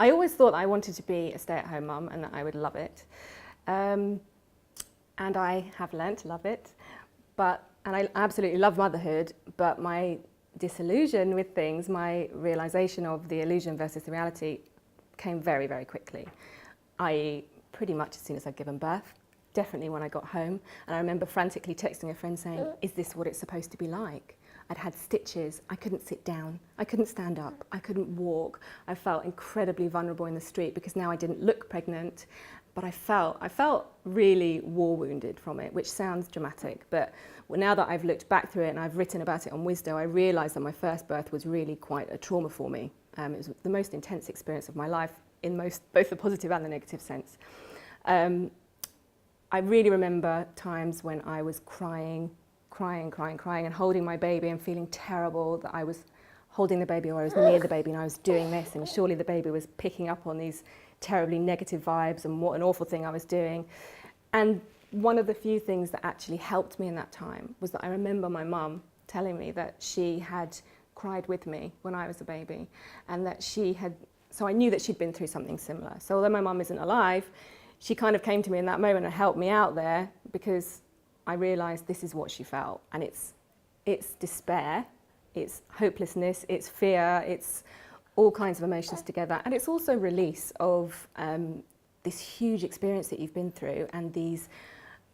I always thought I wanted to be a stay-at-home mum and that I would love it. And I have learnt to love it. And I absolutely love motherhood, but my disillusion with things, my realisation of the illusion versus the reality came very, very quickly. I pretty much as soon as I'd given birth, definitely when I got home. And I remember frantically texting a friend saying, is this what it's supposed to be like? I'd had stitches, I couldn't sit down, I couldn't stand up, I couldn't walk. I felt incredibly vulnerable in the street because now I didn't look pregnant, but I felt really war wounded from it, which sounds dramatic, but now that I've looked back through it and I've written about it on Wisdo, I realised that my first birth was really quite a trauma for me. It was the most intense experience of my life in both the positive and the negative sense. I really remember times when I was crying and holding my baby and feeling terrible that I was holding the baby or I was near the baby and I was doing this and surely the baby was picking up on these terribly negative vibes and what an awful thing I was doing. And one of the few things that actually helped me in that time was that I remember my mum telling me that she had cried with me when I was a baby and that so I knew that she'd been through something similar. So although my mum isn't alive, she kind of came to me in that moment and helped me out there because I realised this is what she felt, and it's despair, it's hopelessness, it's fear, it's all kinds of emotions together, and it's also release of this huge experience that you've been through and these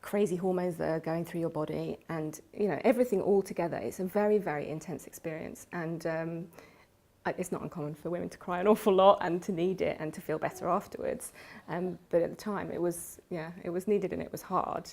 crazy hormones that are going through your body, and everything all together. It's a very, very intense experience, and it's not uncommon for women to cry an awful lot and to need it and to feel better afterwards. But at the time, it was needed and it was hard.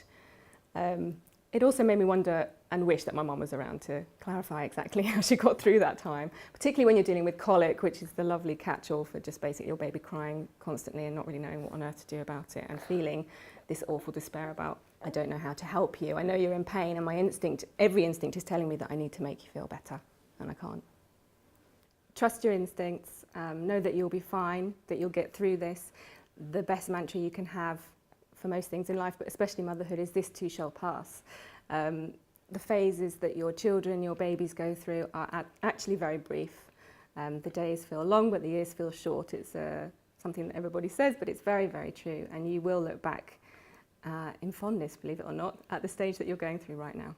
It also made me wonder and wish that my mum was around to clarify exactly how she got through that time, particularly when you're dealing with colic, which is the lovely catch-all for just basically your baby crying constantly and not really knowing what on earth to do about it and feeling this awful despair about, I don't know how to help you. I know you're in pain and every instinct is telling me that I need to make you feel better and I can't. Trust your instincts, know that you'll be fine, that you'll get through this. The best mantra you can have for most things in life, but especially motherhood, is this too shall pass. The phases that your children, your babies go through are actually very brief. The days feel long, but the years feel short. It's something that everybody says, but it's very, very true. And you will look back in fondness, believe it or not, at the stage that you're going through right now.